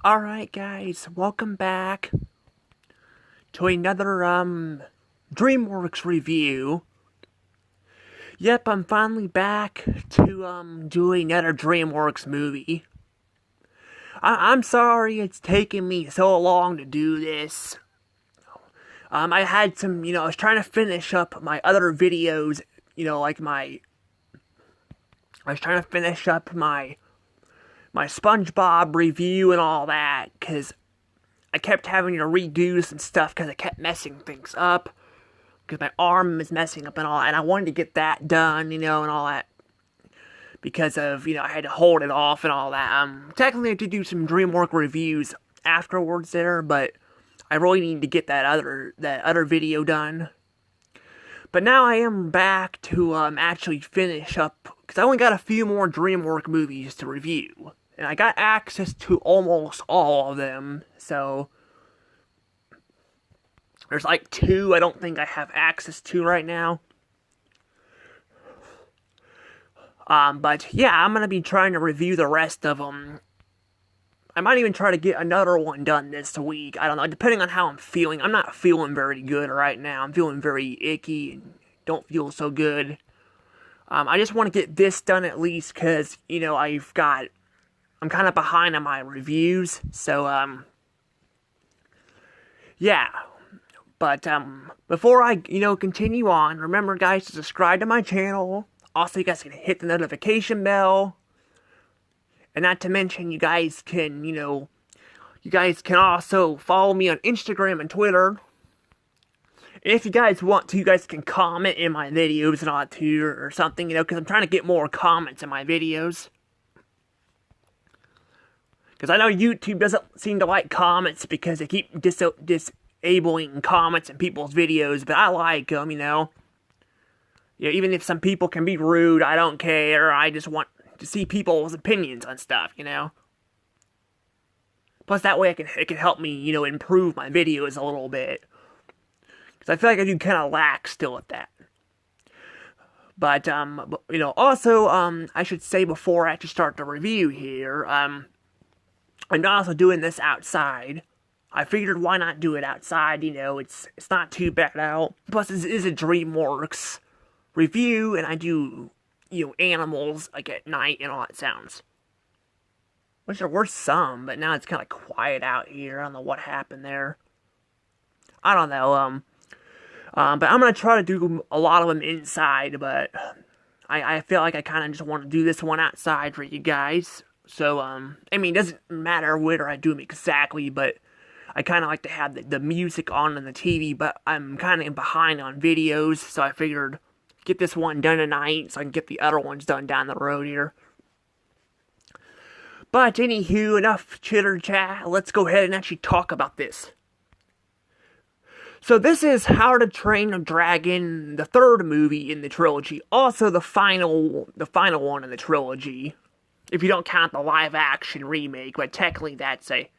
Alright guys, welcome back to another DreamWorks review. Yep, I'm finally back to do another DreamWorks movie. I'm sorry it's taken me so long to do this. I had some, I was trying to finish up my other videos, I was trying to finish up my SpongeBob review and all that, because I kept having to redo some stuff because I kept messing things up. Because my arm is messing up and all that. And I wanted to get that done, and all that. Because of, I had to hold it off and all that. Technically I did do some DreamWorks reviews afterwards there, but I really need to get that other video done. But now I am back to actually finish up, because I only got a few more DreamWorks movies to review. And I got access to almost all of them, so there's like two I don't think I have access to right now. But yeah, I'm gonna be trying to review the rest of them. I might even try to get another one done this week. I don't know, depending on how I'm feeling. I'm not feeling very good right now. I'm feeling very icky and don't feel so good. I just want to get this done at least because, I'm kind of behind on my reviews, so, yeah. But, before I, continue on, remember, guys, to subscribe to my channel. Also, you guys can hit the notification bell. And not to mention, you guys can also follow me on Instagram and Twitter. And if you guys want to, you guys can comment in my videos and all that too, or something, because I'm trying to get more comments in my videos. Because I know YouTube doesn't seem to like comments because they keep disabling comments in people's videos, but I like them, Yeah, even if some people can be rude, I don't care. I just want to see people's opinions on stuff, Plus, that way it can help me, improve my videos a little bit. Because I feel like I do kind of lack still at that. But, also, I should say before I actually start the review here, I'm also doing this outside. I figured why not do it outside, it's not too bad out. Plus, this is a DreamWorks review, and I do, animals, like, at night and all that sounds. Which there were some, but now it's kind of quiet out here. I don't know what happened there. I don't know, but I'm going to try to do a lot of them inside, but I feel like I kind of just want to do this one outside for you guys. So, it doesn't matter where I do them exactly, but I kind of like to have the music on the TV, but I'm kind of behind on videos, so I figured get this one done tonight so I can get the other ones done down the road here. But anywho, enough chitter chat. Let's go ahead and actually talk about this. So this is How to Train a Dragon, the third movie in the trilogy. Also the final one in the trilogy. If you don't count the live action remake, but technically that's a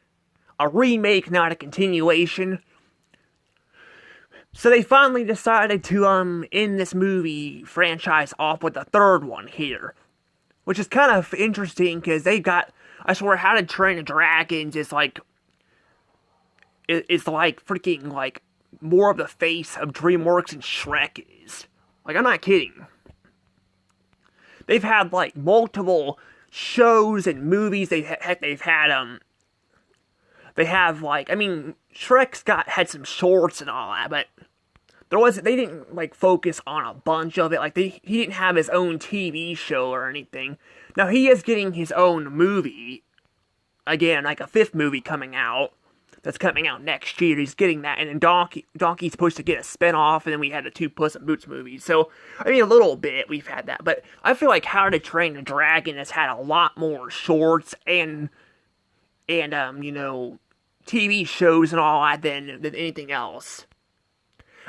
remake, not a continuation. So they finally decided to end this movie franchise off with a third one here. Which is kind of interesting because they got, I swear, How to Train a Dragon is like, it's like freaking like more of the face of DreamWorks than Shrek is. Like, I'm not kidding. They've had like multiple shows and movies. They have like, Shrek's had some shorts and all that, but they didn't like focus on a bunch of it. Like he didn't have his own TV show or anything. Now he is getting his own movie again, like a fifth movie coming out. That's coming out next year. He's getting that, and then Donkey's supposed to get a spinoff, and then we had the two Puss in Boots movies. So, a little bit we've had that, but I feel like How to Train a Dragon has had a lot more shorts and TV shows and all that than anything else.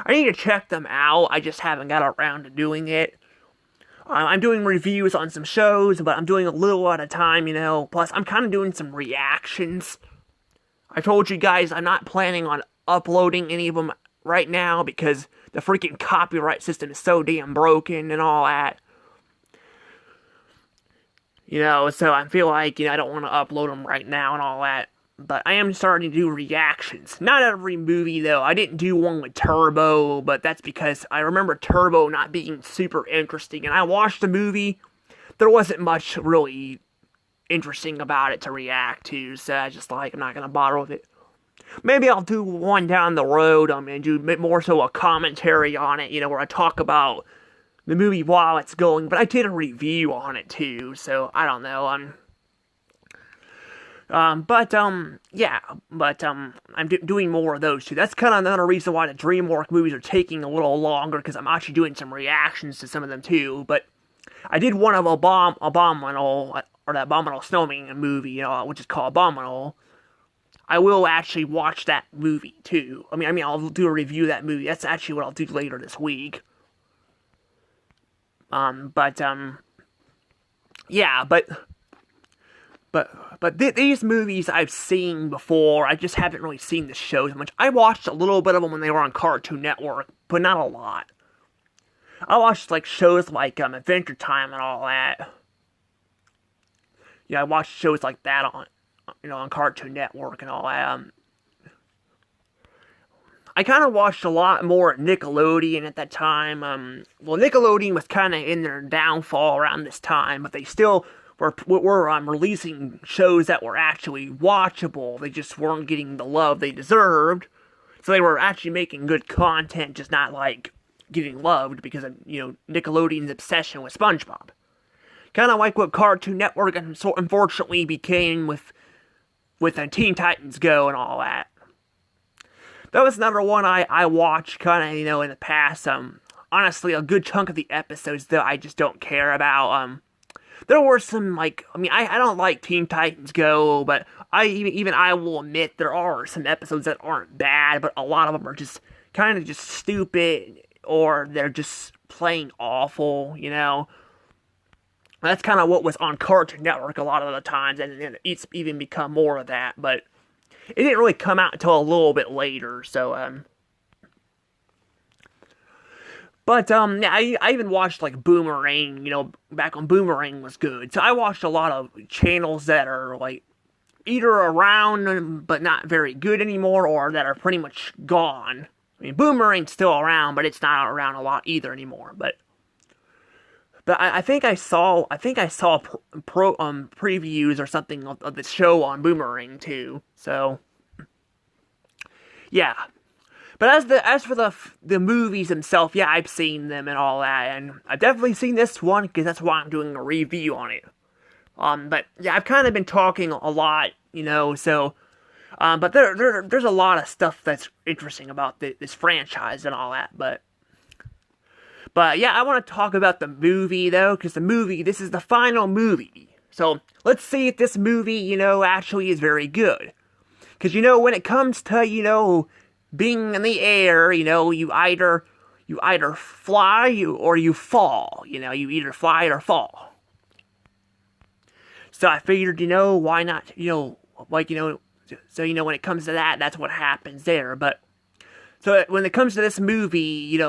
I need to check them out. I just haven't got around to doing it. I'm doing reviews on some shows, but I'm doing a little at a time, Plus, I'm kind of doing some reactions. I told you guys I'm not planning on uploading any of them right now because the freaking copyright system is so damn broken and all that. So I feel like, I don't want to upload them right now and all that. but I am starting to do reactions. Not every movie, though. I didn't do one with Turbo, but that's because I remember Turbo not being super interesting. And I watched the movie. There wasn't much really interesting about it to react to, so I just I'm not going to bother with it. Maybe I'll do one down the road, and do more so a commentary on it, where I talk about the movie while it's going. But I did a review on it, too, so I don't know. I'm doing more of those too. That's kind of another reason why the DreamWorks movies are taking a little longer, because I'm actually doing some reactions to some of them too. But I did one of Abominable, or the Abominable Snowman movie, which is called Abominable. I will actually watch that movie too. I mean, I'll do a review of that movie. That's actually what I'll do later this week. These movies I've seen before. I just haven't really seen the shows much. I watched a little bit of them when they were on Cartoon Network, but not a lot. I watched shows like Adventure Time and all that. Yeah, I watched shows like that on Cartoon Network and all that. I kind of watched a lot more Nickelodeon at that time. Nickelodeon was kind of in their downfall around this time, but they still were releasing shows that were actually watchable. They just weren't getting the love they deserved. So they were actually making good content, just not getting loved because of Nickelodeon's obsession with SpongeBob. Kind of like what Cartoon Network unfortunately became with Teen Titans Go and all that. That was another one I watched kind of in the past. Honestly, a good chunk of the episodes though I just don't care about. There were some I don't like Teen Titans Go, but I will admit there are some episodes that aren't bad, but a lot of them are just kind of just stupid, or they're just plain awful, That's kind of what was on Cartoon Network a lot of the times, and it's even become more of that, but it didn't really come out until a little bit later, so, I even watched, Boomerang, back when Boomerang was good. So I watched a lot of channels that are, either around, but not very good anymore, or that are pretty much gone. I mean, Boomerang's still around, but it's not around a lot either anymore, But I think I saw previews or something of the show on Boomerang too. So yeah. But as for the movies themselves, yeah, I've seen them and all that, and I've definitely seen this one because that's why I'm doing a review on it. But yeah, I've kind of been talking a lot, So, but there's a lot of stuff that's interesting about this franchise and all that, But yeah, I want to talk about the movie, though, because this is the final movie. So, let's see if this movie, actually is very good. Because, when it comes to, being in the air, you either fly or you fall. You either fly or fall. So I figured, why not, so, when it comes to that, that's what happens there. But, so when it comes to this movie,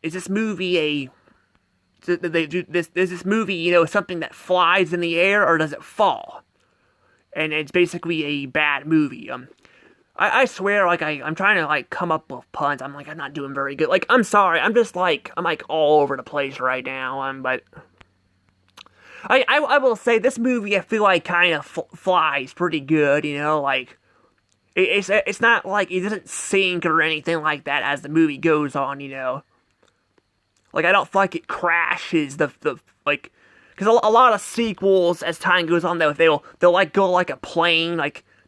is this movie is this movie, something that flies in the air, or does it fall? And it's basically a bad movie. I swear, I'm trying to, come up with puns. I'm not doing very good. I'm sorry. I'm just, I'm, all over the place right now. But I will say, this movie, I feel kind of flies pretty good, It's not it doesn't sink or anything like that as the movie goes on, I don't feel it crashes because a lot of sequels, as time goes on, they'll go like a plane,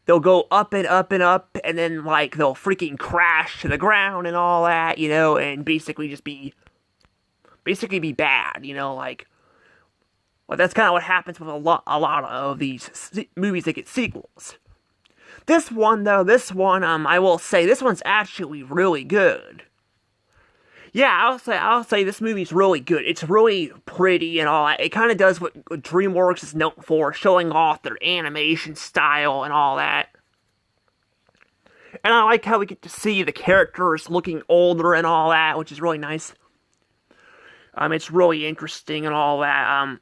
they'll go up and up and up, and then they'll freaking crash to the ground and all that, and basically just be bad, that's kind of what happens with a lot of these movies that get sequels. This one, I will say, this one's actually really good. Yeah, I'll say this movie's really good. It's really pretty and all that. It kind of does what DreamWorks is known for, showing off their animation style and all that. And I like how we get to see the characters looking older and all that, which is really nice. It's really interesting and all that.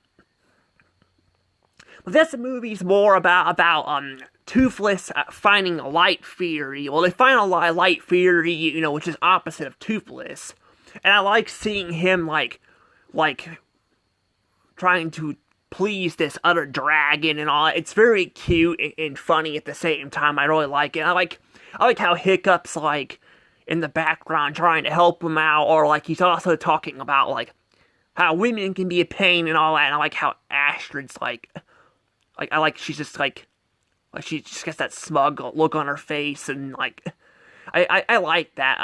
this movie's more about Toothless finding a light theory. Well, they find a light theory, which is opposite of Toothless. And I like seeing him, like, trying to please this other dragon and all. It's very cute and funny at the same time. I really like it. I like how Hiccup's, like, in the background trying to help him out, or, like, he's also talking about, like, how women can be a pain and all that, and I like how Astrid's, like, I like she's just, like she just gets that smug look on her face, and, like, I like that.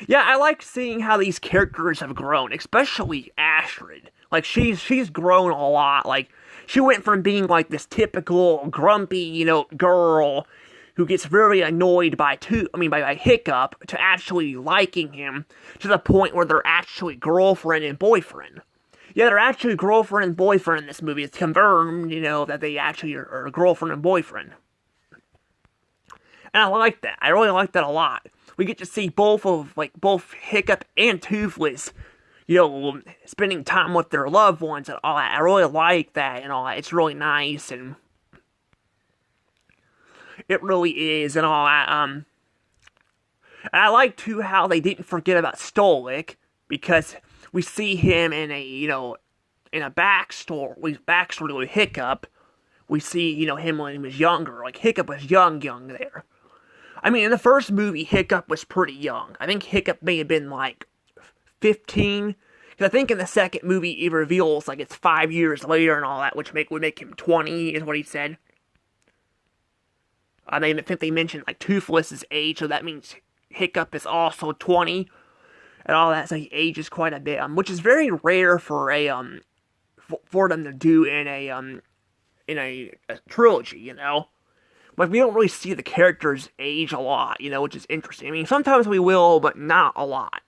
Yeah, I like seeing how these characters have grown, especially Astrid. Like, she's grown a lot. Like, she went from being, like, this typical grumpy, girl who gets very annoyed by Hiccup, to actually liking him, to the point where they're actually girlfriend and boyfriend. Yeah, they're actually girlfriend and boyfriend in this movie. It's confirmed, that they actually are girlfriend and boyfriend. And I like that. I really like that a lot. We get to see both Hiccup and Toothless, spending time with their loved ones and all that. I really like that and all that. It's really nice, and it really is and all that. And I like, too, how they didn't forget about Stolich, because we see him in a backstory with Hiccup. We see, him when he was younger. Like, Hiccup was young there. I mean, in the first movie, Hiccup was pretty young. I think Hiccup may have been, like, 15. Because I think in the second movie, he reveals, like, it's 5 years later and all that, which would make him 20, is what he said. I think they mentioned, like, Toothless's age, so that means Hiccup is also 20. And all that, so he ages quite a bit, which is very rare for for them to do in a trilogy, Like, we don't really see the characters age a lot, which is interesting. I mean, sometimes we will, but not a lot.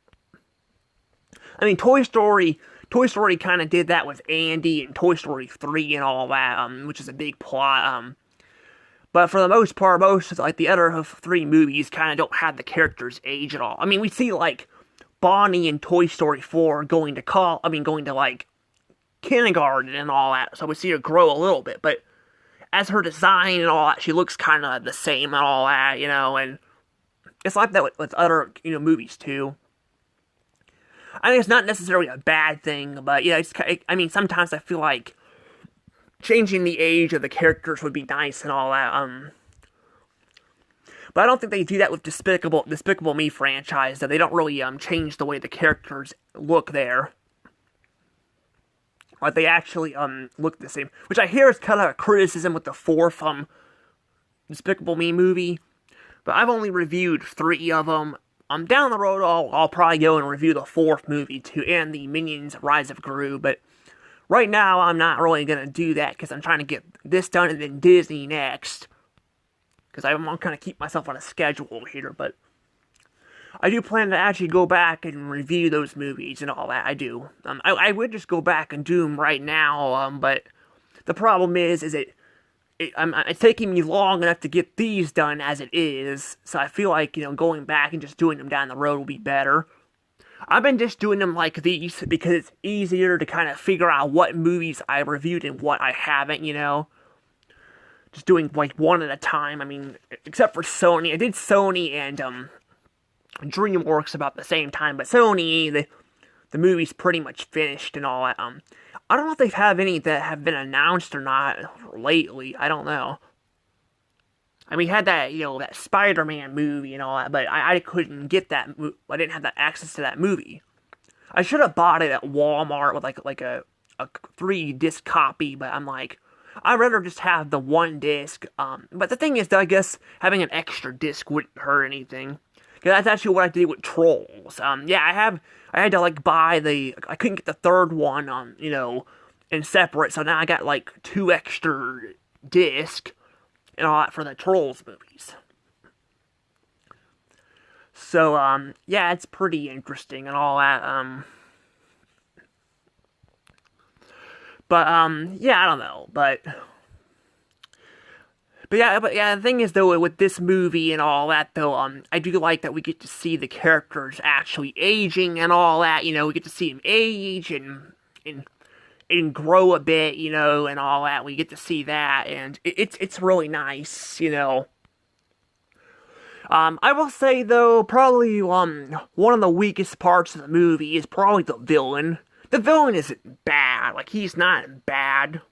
I mean, Toy Story kind of did that with Andy and Toy Story 3 and all that, which is a big plot, but for the most part, like, the other 3 movies kind of don't have the characters age at all. I mean, we see, like, Bonnie in Toy Story 4 going to, like, kindergarten and all that, so we see her grow a little bit, but as her design and all that, she looks kind of the same and all that, and it's like that with other, movies, too. I mean, it's not necessarily a bad thing, but, yeah, sometimes I feel like changing the age of the characters would be nice and all that, but I don't think they do that with Despicable Me franchise, that they don't really, change the way the characters look there. Like, they actually, look the same. Which I hear is kind of a criticism with the 4th, Despicable Me movie. But I've only reviewed 3 of them. Down the road, I'll probably go and review the 4th movie, too, and the Minions Rise of Gru, but right now, I'm not really gonna do that, because I'm trying to get this done and then Disney next. Because I'm going to kind of keep myself on a schedule here, but I do plan to actually go back and review those movies and all that. I do. I would just go back and do them right now, but the problem is it's taking me long enough to get these done as it is, so I feel like, going back and just doing them down the road will be better. I've been just doing them like these because it's easier to kind of figure out what movies I reviewed and what I haven't, Just doing, like, one at a time. I mean, except for Sony. I did Sony and, DreamWorks about the same time, but Sony, the movie's pretty much finished and all that. I don't know if they have any that have been announced or not lately. I don't know. I mean, we had that, that Spider-Man movie and all that, but I couldn't get that. I didn't have that access to that movie. I should have bought it at Walmart with, like a 3-disc copy, but I'm like, I'd rather just have the 1 disc, but the thing is that I guess having an extra disc wouldn't hurt anything, because that's actually what I did with Trolls. Yeah, I had to, like, I couldn't get the 3rd one, in separate, so now I got, like, 2 extra discs, and all that for the Trolls movies. So, yeah, it's pretty interesting and all that, But, yeah, I don't know, but yeah, the thing is, though, with this movie and all that, though, I do like that we get to see the characters actually aging and all that, we get to see them age and and grow a bit, and all that. We get to see that, and it's really nice, I will say though, probably one of the weakest parts of the movie is probably the villain. The villain isn't bad. Like, he's not bad.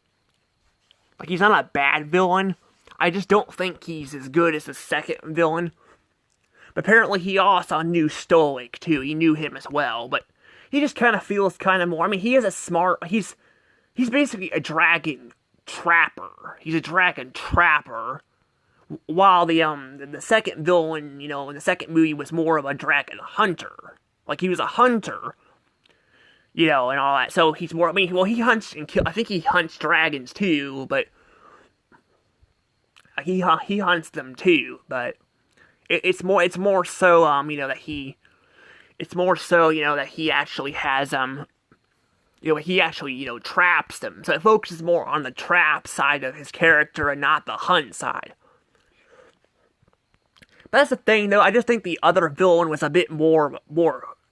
Like, he's not a bad villain. I just don't think he's as good as the second villain. But apparently he also knew Stoic too. He knew him as well, but he just kind of feels kind of more. I mean, he is a smart. He's basically a dragon trapper. He's a dragon trapper. While the second villain, in the second movie was more of a dragon hunter. Like, he was a hunter, and all that. So he's more. I mean, well, he hunts and kill. I think he hunts dragons too, but he hunts them too. But it's more so that he. It's more so that he actually has he actually traps them. So it focuses more on the trap side of his character and not the hunt side. But that's the thing, though. I just think the other villain was a bit more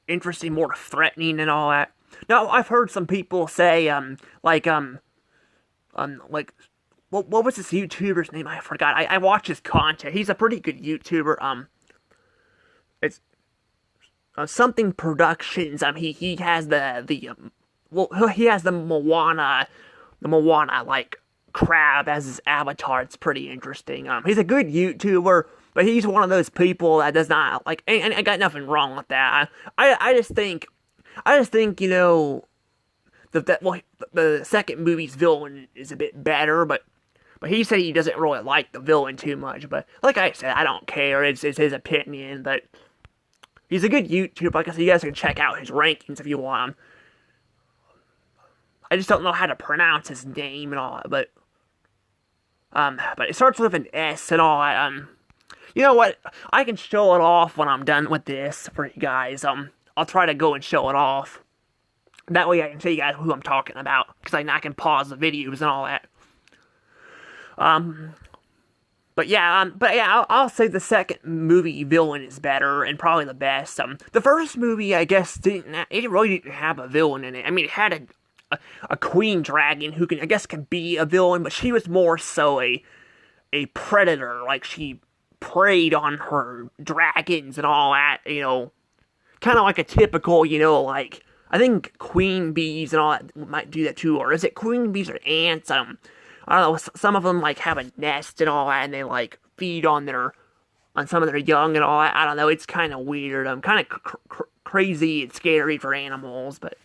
interesting, more threatening, and all that. Now, I've heard some people say, what was this YouTuber's name? I forgot. I watch his content. He's a pretty good YouTuber. It's something Productions. He has he has the Moana like crab as his avatar. It's pretty interesting. He's a good YouTuber. But he's one of those people that does not, like, and I got nothing wrong with that. I just think, the second movie's villain is a bit better, but he said he doesn't really like the villain too much. But like I said, I don't care. It's his opinion, but he's a good YouTuber. Like I said, you guys can check out his rankings if you want him. I just don't know how to pronounce his name and all that, but it starts with an S and all that. You know what? I can show it off when I'm done with this for you guys. I'll try to go and show it off. That way I can show you guys who I'm talking about. Because I can pause the videos and all that. But yeah, I'll say the second movie villain is better and probably the best. The first movie, I guess, it really didn't have a villain in it. I mean, it had a queen dragon who can be a villain, but she was more so a predator. Like, she preyed on her dragons and all that, kind of like a typical, like, I think queen bees and all that might do that too, or is it queen bees or ants? I don't know, some of them, like, have a nest and all that, and they, like, feed on some of their young and all that. I don't know, it's kind of weird, kind of crazy and scary for animals, but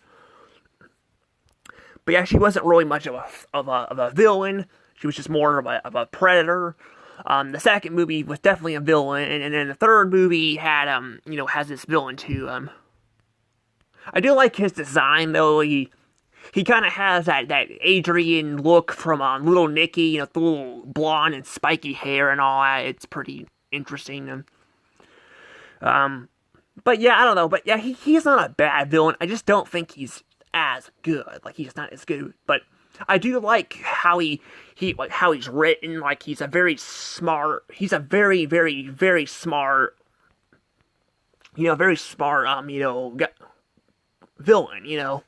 yeah, she wasn't really much of a villain. She was just more of a predator. The second movie was definitely a villain, and then the third movie had, has this villain too. I do like his design, though. He kind of has that Adrian look from Little Nicky, the little blonde and spiky hair and all that. It's pretty interesting. But yeah, I don't know. But yeah, he's not a bad villain. I just don't think he's as good. Like, he's not as good, but I do like how how he's written. Like, he's a very smart. He's a very, very, very smart. Very smart. Villain.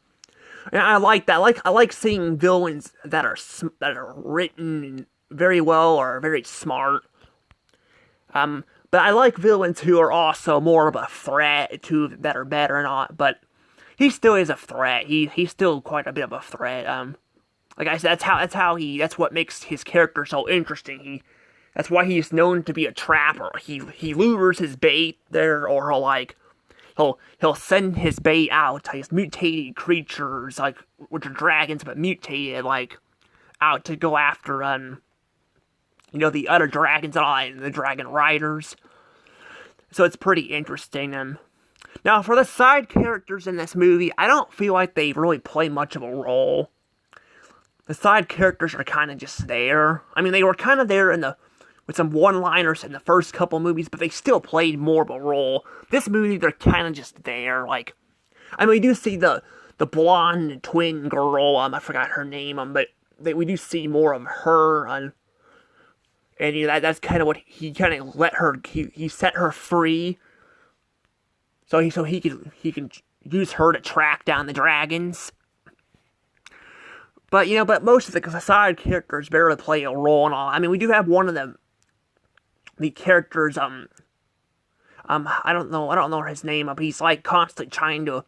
And I like that. I like seeing villains that are written very well or very smart. But I like villains who are also more of a threat too, that are better and all. But he still is a threat. He's still quite a bit of a threat. Like I said, that's what makes his character so interesting. That's why he's known to be a trapper. He lures his bait there, or he'll send his bait out to his mutated creatures, like, which are dragons but mutated, like, out to go after the other dragons and the dragon riders. So it's pretty interesting. Now, for the side characters in this movie, I don't feel like they really play much of a role. The side characters are kind of just there. I mean, they were kind of there with some one-liners in the first couple movies, but they still played more of a role. This movie, they're kind of just there. Like, I mean, we do see the blonde twin girl. I forgot her name. But we do see more of her. And that's kind of what he kind of let her. He set her free. So he can use her to track down the dragons. but most of the side characters barely play a role and all. I mean, we do have one of the characters, I don't know his name, but he's like constantly trying to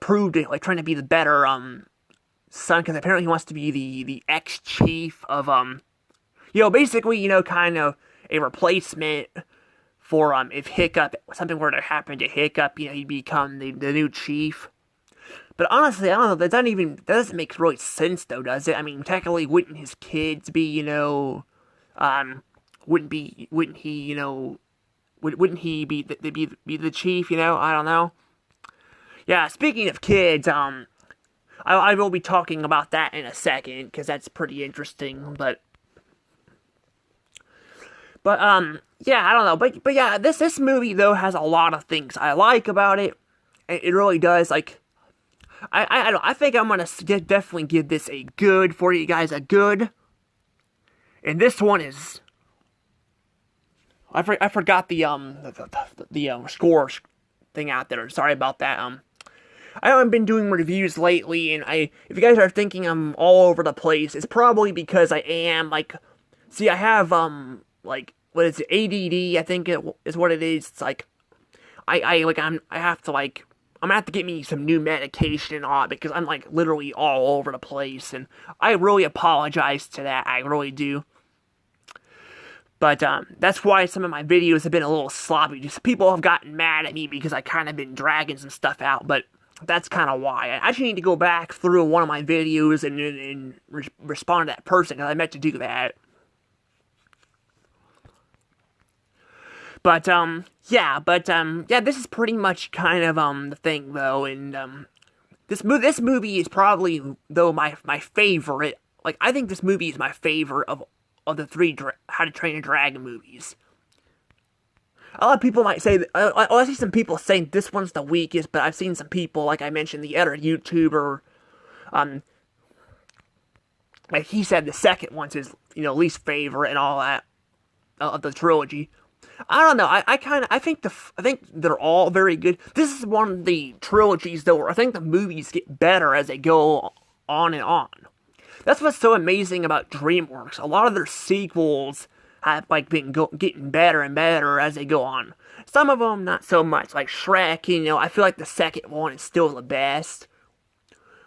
prove to, like, trying to be the better, son, because apparently he wants to be the ex-chief of, basically, kind of a replacement for, if Hiccup, something were to happen to Hiccup, he'd become the new chief. But honestly, I don't know, that doesn't make really sense, though, does it? I mean, technically, wouldn't his kids be, wouldn't he, wouldn't he be the chief, I don't know. Yeah, speaking of kids, I will be talking about that in a second, because that's pretty interesting, but yeah, I don't know, but yeah, this movie, though, has a lot of things I like about it. It really does, like, I think I'm gonna definitely give this a good, for you guys, a good, and this one is, I forgot the score thing out there, sorry about that. I haven't been doing reviews lately, and if you guys are thinking I'm all over the place, it's probably because I am, like, see, I have, like, what is it, ADD, I think it is what it is. It's like, I'm gonna have to get me some new medication and all, because I'm, like, literally all over the place, and I really apologize to that, I really do. But, that's why some of my videos have been a little sloppy. Just people have gotten mad at me because I kind of been dragging some stuff out, but that's kind of why. I actually need to go back through one of my videos and respond to that person, because I meant to do that. But, yeah, this is pretty much kind of, the thing, though, and, this movie is probably, though, my favorite. Like, I think this movie is my favorite of the three How to Train a Dragon movies. A lot of people might say, I see some people saying this one's the weakest, but I've seen some people, like I mentioned, the other YouTuber, like he said the second one's his, least favorite and all that, of the trilogy. I don't know, I think they're all very good. This is one of the trilogies, though, where I think the movies get better as they go on and on. That's what's so amazing about DreamWorks. A lot of their sequels have, like, been getting better and better as they go on. Some of them, not so much. Like Shrek, I feel like the second one is still the best.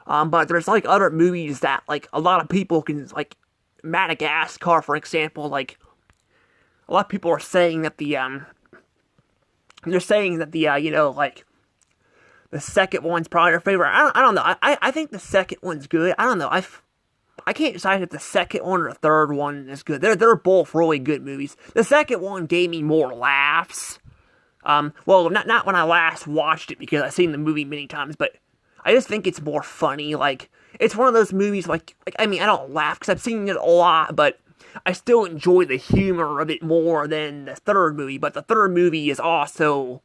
But there's, like, other movies that, like, a lot of people can, like, Madagascar, for example, like, a lot of people are saying that like, the second one's probably their favorite. I don't know. I think the second one's good. I don't know. I can't decide if the second one or the third one is good. They're both really good movies. The second one gave me more laughs. Well, not when I last watched it, because I've seen the movie many times, but I just think it's more funny. Like, it's one of those movies, like I mean, I don't laugh because I've seen it a lot, but I still enjoy the humor of it more than the third movie. But the third movie is also,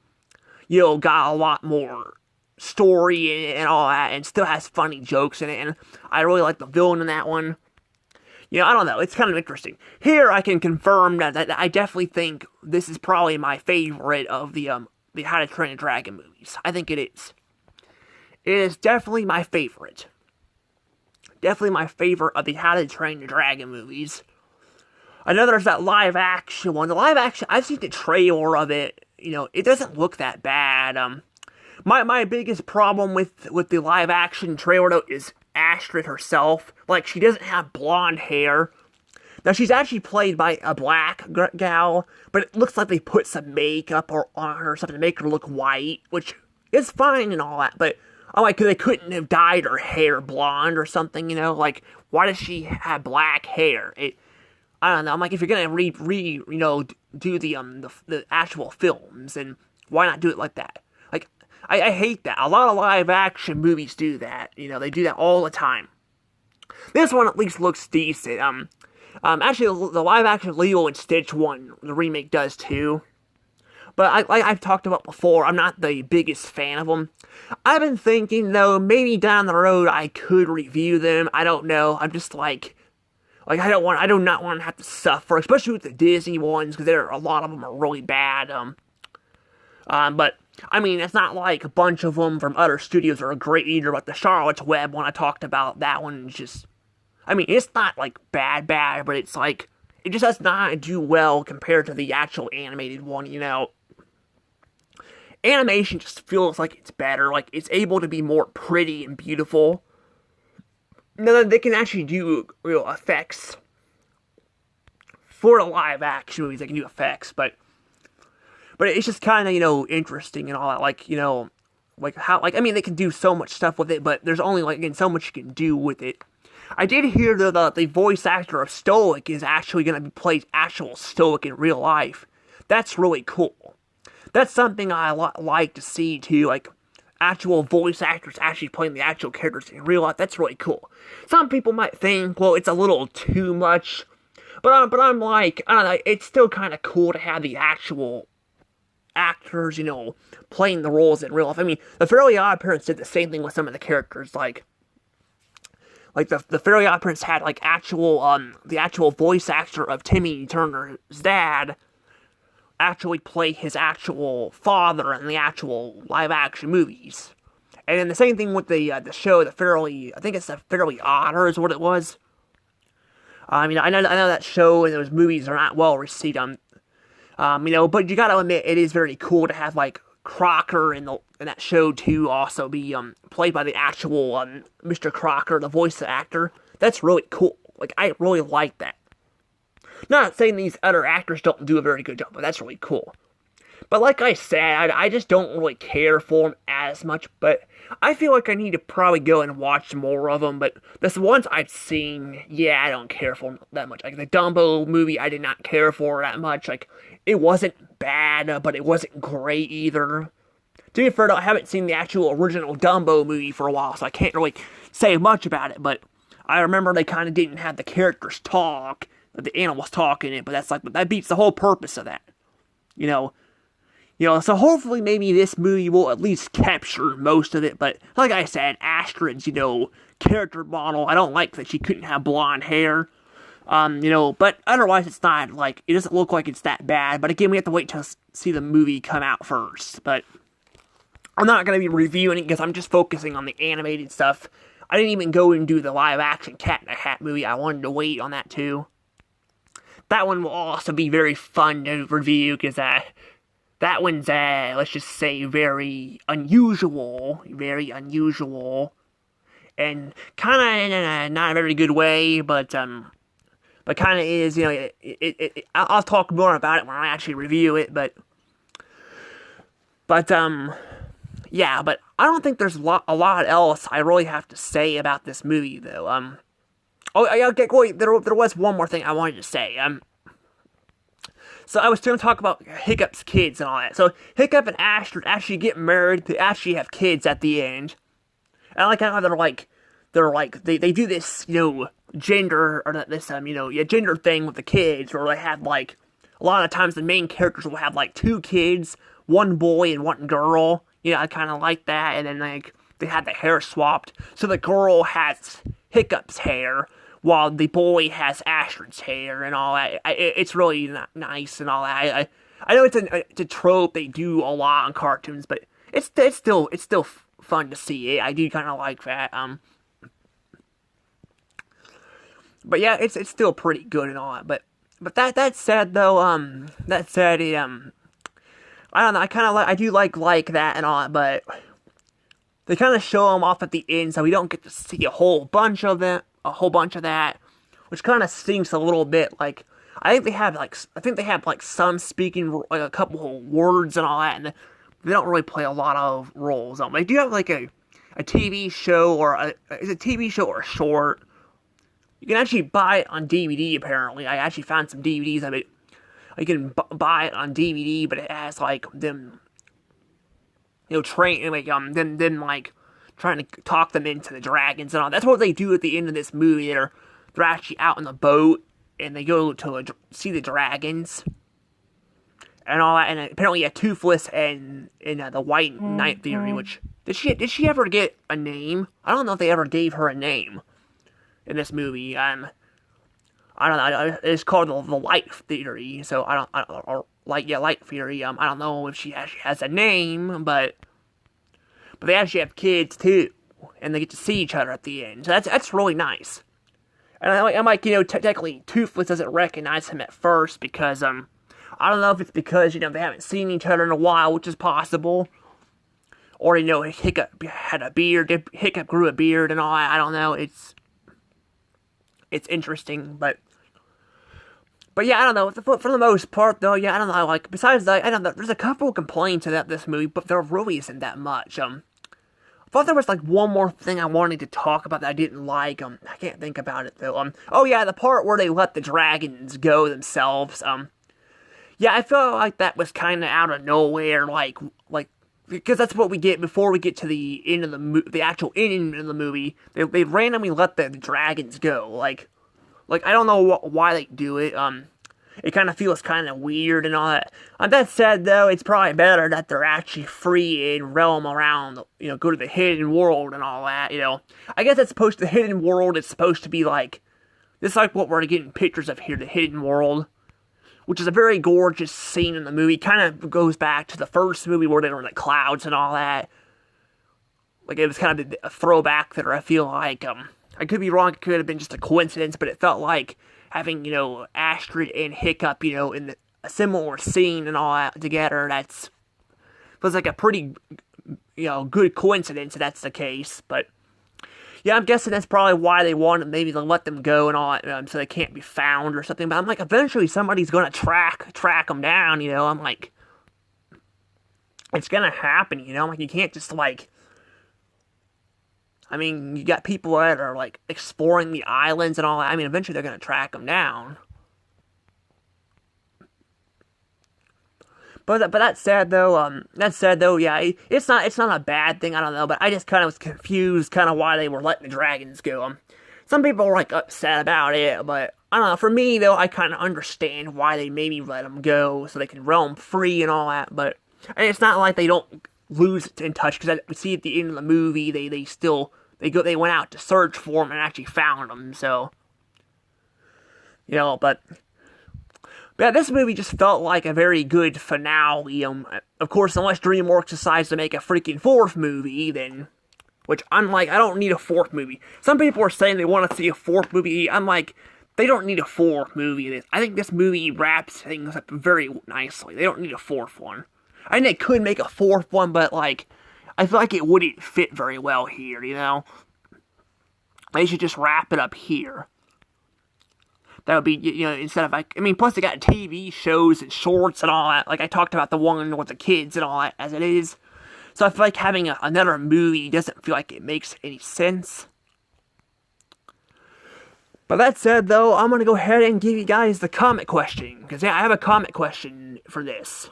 got a lot more story and all that, and still has funny jokes in it, and I really like the villain in that one. I don't know, it's kind of interesting. Here, I can confirm that I definitely think this is probably my favorite of the How to Train a Dragon movies. I think it is. It is definitely my favorite. Definitely my favorite of the How to Train a Dragon movies. I know there's that live action one. The live action, I've seen the trailer of it. It doesn't look that bad. My biggest problem with the live action trailer, though, is Astrid herself. Like, she doesn't have blonde hair. Now, she's actually played by a black gal, but it looks like they put some makeup on her or something to make her look white, which is fine and all that, but I'm like, they couldn't have dyed her hair blonde or something, like, why does she have black hair? I don't know, I'm like, if you're gonna do the actual films, and why not do it like that? Like, I hate that. A lot of live action movies do that, they do that all the time. This one at least looks decent. Actually, the live action Lilo and Stitch one, the remake does too. But I've talked about before, I'm not the biggest fan of them. I've been thinking, though, maybe down the road I could review them. I don't know. I'm just like I do not want to have to suffer, especially with the Disney ones, because a lot of them are really bad. But I mean, it's not like a bunch of them from other studios are great either. But the Charlotte's Web one I talked about, that one is just, I mean, it's not like bad, but it's like it just does not do well compared to the actual animated one. Animation just feels like it's better. Like it's able to be more pretty and beautiful. Now they can actually do real effects for the live action movies. They can do effects, but it's just kind of interesting and all that. Like how I mean they can do so much stuff with it, but there's only again so much you can do with it. I did hear that the voice actor of Stoic is actually going to play actual Stoic in real life. That's really cool. That's something I like to see too, like actual voice actors actually playing the actual characters in real life. That's really cool. Some people might think, well, it's a little too much, but I'm like, I don't know, it's still kind of cool to have the actual actors, playing the roles in real life. I mean, the Fairly Odd Parents did the same thing with some of the characters, like the Fairly Odd Parents had the actual voice actor of Timmy Turner's dad actually play his actual father in the actual live action movies. And then the same thing with the show, I think it's the Fairly Odder is what it was. I mean, I know that show and those movies are not well received. But you gotta admit, it is very cool to have like Crocker in that show to also be played by the actual Mr. Crocker, the voice actor. That's really cool. Like I really like that. Not saying these other actors don't do a very good job, but that's really cool. But like I said, I just don't really care for them as much, but I feel like I need to probably go and watch more of them, but the ones I've seen, yeah, I don't care for them that much. Like the Dumbo movie, I did not care for that much. Like, it wasn't bad, but it wasn't great either. To be fair, though, I haven't seen the actual original Dumbo movie for a while, so I can't really say much about it, but I remember they kind of didn't have the characters talk, the animals talk in it, but that beats the whole purpose of that. So hopefully maybe this movie will at least capture most of it, but like I said, Astrid's, character model, I don't like that she couldn't have blonde hair, but otherwise it's not, it doesn't look like it's that bad, but again, we have to wait to see the movie come out first, but I'm not going to be reviewing it because I'm just focusing on the animated stuff. I didn't even go and do the live-action Cat in the Hat movie, I wanted to wait on that too. That one will also be very fun to review, because that one's, let's just say, very unusual, and kind of in not a very good way, but kind of is, I'll talk more about it when I actually review it, but yeah, but I don't think there's a lot else I really have to say about this movie, though, okay, wait, there was one more thing I wanted to say, so I was going to talk about Hiccup's kids and all that. So Hiccup and Astrid actually get married. They actually have kids at the end. And I like how they do this, gender, or this, gender thing with the kids, where they have, a lot of times the main characters will have, 2 kids, 1 boy and 1 girl. I kind of like that. And then, they had the hair swapped. So the girl has Hiccup's hair, while the boy has Astrid's hair and all that. It's really nice and all that. I know it's a trope they do a lot on cartoons, but it's still fun to see it. I do kind of like that. But yeah, it's still pretty good and all that. But that said though, I don't know. I do like that and all that, but they kind of show them off at the end, so we don't get to see a whole bunch of that, which kind of stinks a little bit. I think they have some speaking, a couple of words and all that, and they don't really play a lot of roles. They do have a TV show is it a TV show or a short? You can actually buy it on DVD. Apparently, I actually found some DVDs of it. You can buy it on DVD, but it has them. Trying to talk them into the dragons and all. That's what they do at the end of this movie. They're actually out on the boat, and they go to see the dragons, and all that, and apparently Toothless and the White Knight Theory, which, did she ever get a name? I don't know if they ever gave her a name in this movie. I don't know, it's called the Light Theory, so Light Theory, I don't know if she actually has a name, but they actually have kids too, and they get to see each other at the end. So that's really nice. And I'm like, technically Toothless doesn't recognize him at first because, I don't know if it's because, they haven't seen each other in a while, which is possible. Or, Hiccup had a beard, Hiccup grew a beard and all that. I don't know. It's interesting, but yeah, I don't know. For the most part, though, yeah, I don't know. Like, besides that, I don't know. There's a couple of complaints about this movie, but there really isn't that much. I thought there was like one more thing I wanted to talk about that I didn't like. I can't think about it though. Oh yeah, the part where they let the dragons go themselves. Yeah, I felt like that was kind of out of nowhere. Like because that's what we get before we get to the end of the actual end of the movie. They randomly let the dragons go. Like I don't know why they do it. It kind of feels kind of weird and all that. That said, though, it's probably better that they're actually free and roam around, go to the hidden world and all that, I guess the hidden world is supposed to be like, this is like what we're getting pictures of here, the hidden world, which is a very gorgeous scene in the movie. Kind of goes back to the first movie where they were in the clouds and all that. Like, it was kind of a throwback there, I feel like. I could be wrong, it could have been just a coincidence, but it felt like having, Astrid and Hiccup, in a similar scene and all that together, feels like a pretty, good coincidence if that's the case, but, yeah, I'm guessing that's probably why they wanted maybe to let them go and all that, so they can't be found or something, but I'm like, eventually somebody's gonna track them down, I'm like, it's gonna happen, I'm like, you can't just, like, I mean, you got people that are, like, exploring the islands and all that. I mean, eventually they're going to track them down. But that said though, yeah, it's not a bad thing, I don't know, but I just kind of was confused kind of why they were letting the dragons go. Some people were, like, upset about it, but, I don't know, for me, though, I kind of understand why they maybe let them go, so they can roam free and all that, but it's not like they don't lose in touch, because I see at the end of the movie, they went out to search for them and actually found them, so, but yeah, this movie just felt like a very good finale. Of course, unless DreamWorks decides to make a freaking fourth movie, then, which I'm like, I don't need a fourth movie. Some people are saying they want to see a fourth movie. I'm like, they don't need a fourth movie. I think this movie wraps things up very nicely. They don't need a fourth one. I think they could make a fourth one, but, like, I feel like it wouldn't fit very well here, They should just wrap it up here. That would be, instead of, like, I mean, plus they got TV shows and shorts and all that. Like, I talked about the one with the kids and all that as it is. So I feel like having another movie doesn't feel like it makes any sense. But that said, though, I'm going to go ahead and give you guys the comment question. Because, yeah, I have a comment question for this.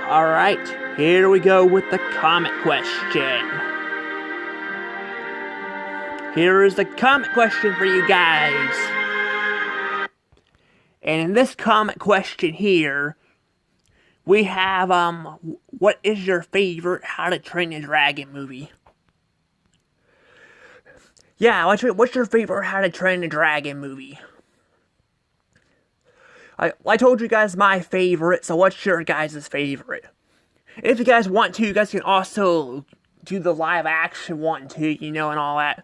Alright, here we go with the comment question. Here is the comment question for you guys. And in this comment question here, we have, what is your favorite How to Train a Dragon movie? Yeah, what's your favorite How to Train a Dragon movie? I told you guys my favorite, so what's your guys' favorite? If you guys want to, you guys can also do the live action one too, and all that.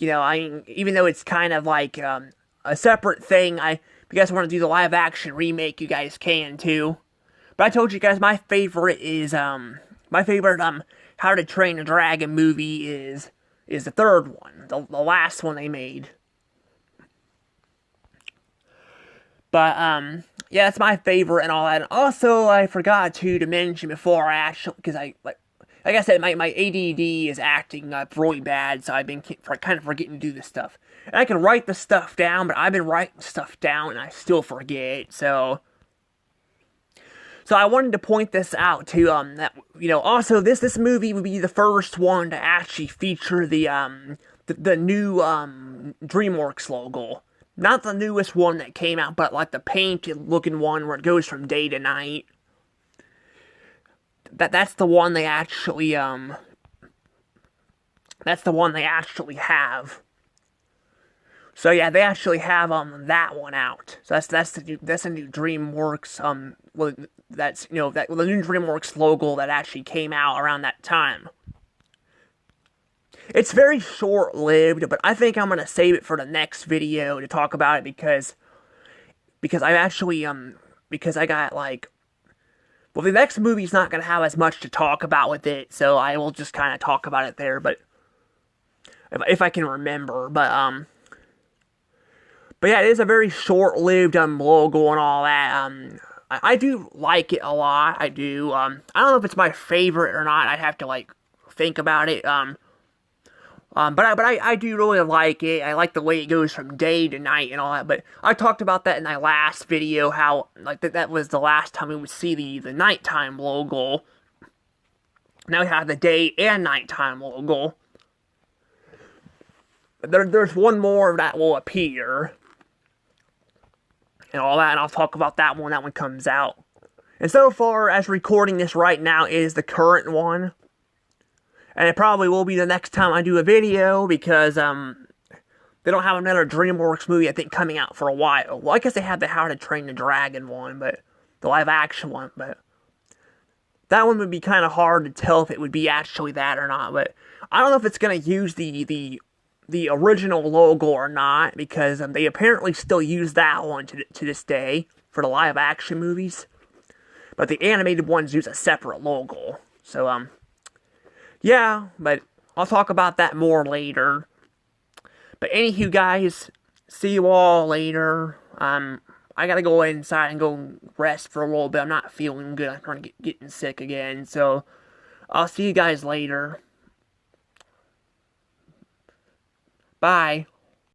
I mean, even though it's kind of like a separate thing, if you guys want to do the live action remake, you guys can too. But I told you guys my favorite is, my favorite How to Train a Dragon movie is the third one, the last one they made. But, yeah, that's my favorite and all that. And also, I forgot to mention before because like I said, my ADD is acting up really bad, so I've been kind of forgetting to do this stuff. And I can write the stuff down, but I've been writing stuff down and I still forget, so I wanted to point this out too, that, also this movie would be the first one to actually feature the new, DreamWorks logo. Not the newest one that came out, but like the painted looking one where it goes from day to night. That's the one they actually, have. So yeah, they actually have that one out. So that's the new DreamWorks well that's that the new DreamWorks logo that actually came out around that time. It's very short-lived, but I think I'm gonna save it for the next video to talk about it because I actually because I got like well the next movie's not gonna have as much to talk about with it, so I will just kind of talk about it there, but if I can remember, but yeah, it is a very short-lived logo and all that. I do like it a lot. I do. I don't know if it's my favorite or not. I'd have to like think about it. But I do really like it. I like the way it goes from day to night and all that. But I talked about that in my last video. How like that was the last time we would see the nighttime logo. Now we have the day and nighttime logo. There's one more that will appear. And all that, and I'll talk about that when that one comes out. And so far, as recording this right now, is the current one. And it probably will be the next time I do a video, because, they don't have another DreamWorks movie, I think, coming out for a while. Well, I guess they have the How to Train the Dragon one, but the live-action one, but that one would be kind of hard to tell if it would be actually that or not, but I don't know if it's going to use the original logo or not, because they apparently still use that one to this day for the live action movies, but the animated ones use a separate logo. So yeah, but I'll talk about that more later. But anywho, guys, see you all later. I gotta go inside and go rest for a little bit. I'm not feeling good. I'm trying to getting sick again. So I'll see you guys later. Bye.